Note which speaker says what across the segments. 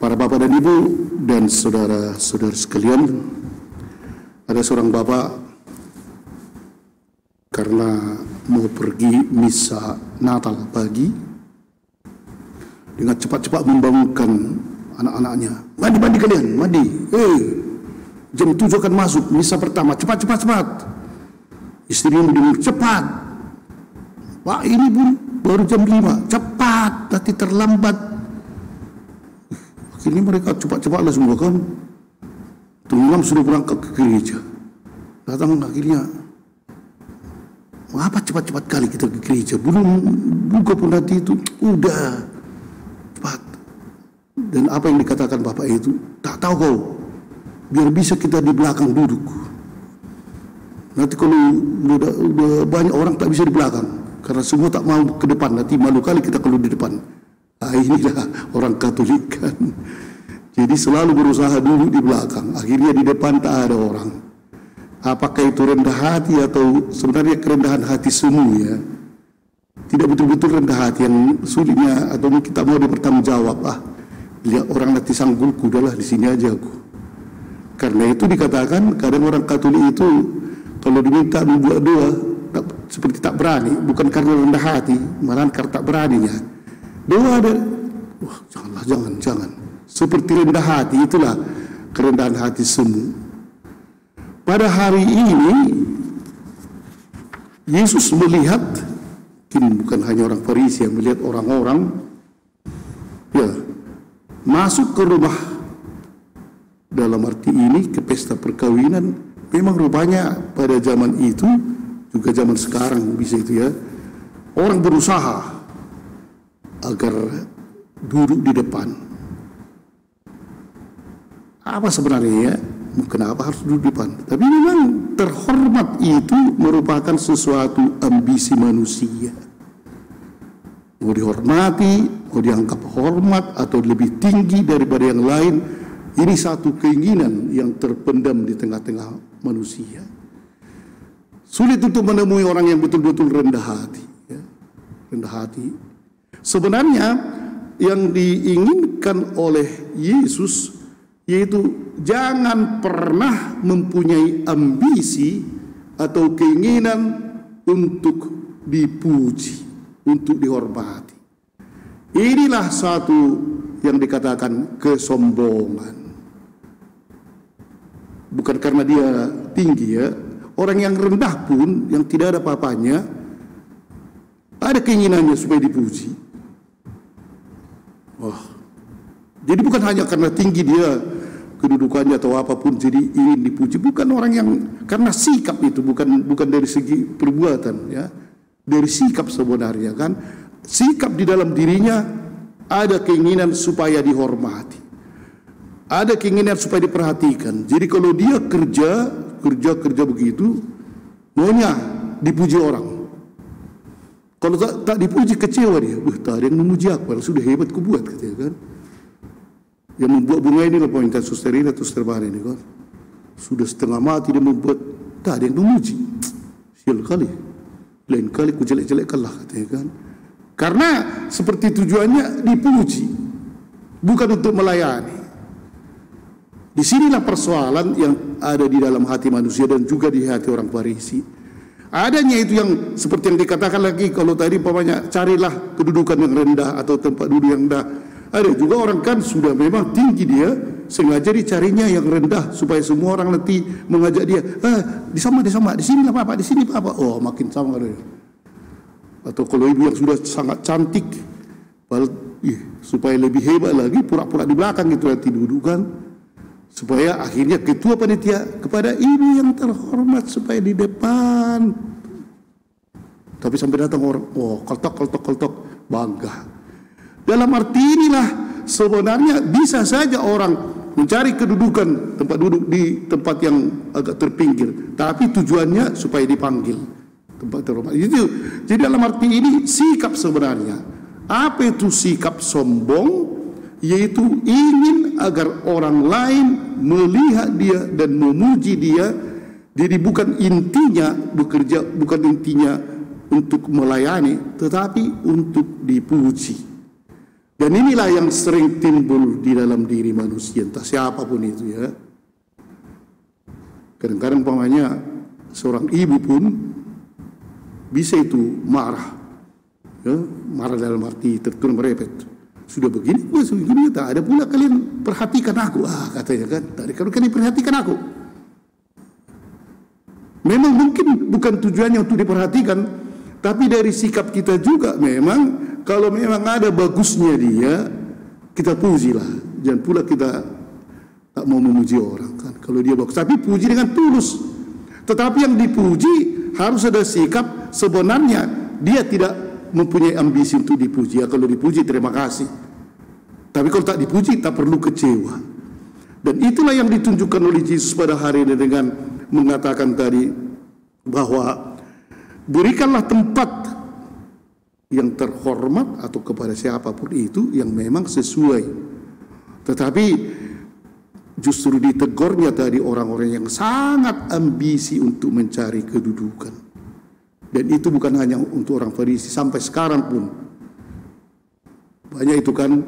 Speaker 1: Para bapak dan ibu dan saudara-saudara sekalian, ada seorang bapak karena mau pergi misa Natal pagi, dengan cepat-cepat membangunkan anak-anaknya. Mandi kalian, mandi. Jam 7 akan masuk misa pertama, cepat. Istrinya mendengar, cepat. Pak, ini pun baru jam 5, cepat, nanti terlambat. Akhirnya mereka cepat-cepatlah semua kan. Tenggelam sudah berangkat ke gereja. Datang akhirnya, mengapa cepat-cepat kali kita ke gereja? Belum buka pun nanti itu, udah cepat. Dan apa yang dikatakan bapak itu, tak tahu kau, biar bisa kita di belakang duduk. Nanti kalau udah banyak orang tak bisa di belakang, karena semua tak mau ke depan, nanti malu kali kita kalau di depan. Nah, inilah orang Katolik kan. Jadi selalu berusaha duduk di belakang, akhirnya di depan tak ada orang. Apakah itu rendah hati atau sebenarnya kerendahan hati semu ya? Tidak betul-betul rendah hati yang sulitnya atau kita mau bertanggung jawab. Lihat orang nanti sanggulku, udahlah di sini aja aku. Karena itu dikatakan kadang orang Katolik itu kalau diminta membuat doa seperti tak berani, bukan karena rendah hati, malah karena tak beraninya. Doa ada, wah jangan. Seperti rendah hati, itulah kerendahan hati semu. Pada hari ini Yesus melihat, mungkin bukan hanya orang Farisi yang melihat orang-orang ya masuk ke rumah, dalam arti ini ke pesta perkawinan. Memang rupanya pada zaman itu juga zaman sekarang bisa itu ya, orang berusaha agar duduk di depan. Apa sebenarnya ya? Kenapa harus duduk di depan? Tapi memang terhormat itu merupakan sesuatu ambisi manusia. Mau dihormati, mau dianggap hormat atau lebih tinggi daripada yang lain, ini satu keinginan yang terpendam di tengah-tengah manusia. Sulit untuk menemui orang yang betul-betul rendah hati. Ya. Rendah hati. Sebenarnya yang diinginkan oleh Yesus yaitu jangan pernah mempunyai ambisi atau keinginan untuk dipuji, untuk dihormati. Inilah satu yang dikatakan kesombongan. Bukan karena dia tinggi ya. Orang yang rendah pun, yang tidak ada apa-apanya, ada keinginannya supaya dipuji. Wah. Jadi bukan hanya karena tinggi dia, kedudukannya atau apapun jadi ingin dipuji. Bukan orang yang karena sikap itu, bukan dari segi perbuatan ya. Dari sikap sebenarnya kan. Sikap di dalam dirinya ada keinginan supaya dihormati. Ada keinginan supaya diperhatikan. Jadi kalau dia kerja begitu, maunya dipuji orang. Kalau tak dipuji kecewa dia. Tak ada yang memuji aku, sudah hebat ku buat katanya kan. Yang membuat bunga ini loh pointan suster ini atau suster ini kan. Sudah setengah mati dia membuat, tak ada yang memuji. Sial kali. Lain kali ku jelek-jelekkan lah katanya kan. Karena seperti tujuannya dipuji, bukan untuk melayani. Disinilah persoalan yang ada di dalam hati manusia dan juga di hati orang Farisi. Adanya itu yang seperti yang dikatakan lagi kalau tadi umpamanya carilah kedudukan yang rendah atau tempat duduk yang rendah. Ada juga orang kan sudah memang tinggi dia, sengaja dicarinya yang rendah supaya semua orang nanti mengajak dia, di sini lah Bapak, di sini Bapak. Oh, makin sama dia. Atau kalau ibu yang sudah sangat cantik, supaya lebih hebat lagi, pura-pura di belakang gitu nanti duduk kan. Supaya akhirnya ketua panitia kepada ibu yang terhormat supaya di depan. Tapi sampai datang orang, koltok, bangga. Dalam arti inilah sebenarnya bisa saja orang mencari kedudukan tempat duduk di tempat yang agak terpinggir, tapi tujuannya supaya dipanggil tempat terhormat. Itu. Jadi dalam arti ini sikap sebenarnya. Apa itu sikap sombong? Yaitu ingin agar orang lain melihat dia dan memuji dia. Jadi bukan intinya bekerja, bukan intinya untuk melayani, tetapi untuk dipuji. Dan inilah yang sering timbul di dalam diri manusia, entah siapapun itu ya. Kadang-kadang umpamanya seorang ibu pun bisa itu marah, ya, marah dalam arti tertutup merepet. Sudah begini, begini, tak ada pula kalian perhatikan aku, katanya kan. Tadi kalau kalian perhatikan aku, memang mungkin bukan tujuannya untuk diperhatikan, tapi dari sikap kita juga memang. Kalau memang ada bagusnya dia, kita pujilah. Jangan pula kita tak mau memuji orang kan. Kalau dia bagus, tapi puji dengan tulus. Tetapi yang dipuji harus ada sikap sebenarnya dia tidak mempunyai ambisi untuk dipuji. Ya, kalau dipuji terima kasih. Tapi kalau tak dipuji tak perlu kecewa. Dan itulah yang ditunjukkan oleh Yesus pada hari ini dengan mengatakan tadi bahwa berikanlah tempat yang terhormat atau kepada siapapun itu yang memang sesuai. Tetapi justru ditegurnya tadi orang-orang yang sangat ambisi untuk mencari kedudukan. Dan itu bukan hanya untuk orang Farisi, sampai sekarang pun banyak itu kan.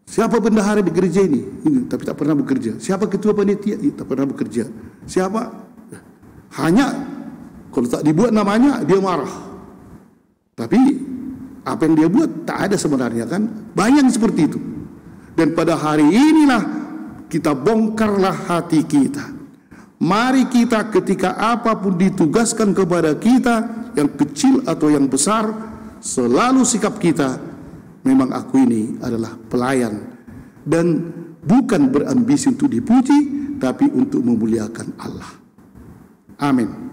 Speaker 1: Siapa bendahara di gereja ini tapi tak pernah bekerja. Siapa ketua panitia? Tak pernah bekerja. Siapa? Hanya kalau tak dibuat namanya dia marah. Tapi apa yang dia buat tak ada sebenarnya kan. Banyak seperti itu. Dan pada hari inilah kita bongkarlah hati kita. Mari kita ketika apapun ditugaskan kepada kita, yang kecil atau yang besar, selalu sikap kita, memang aku ini adalah pelayan. Dan bukan berambisi untuk dipuji, tapi untuk memuliakan Allah. Amin.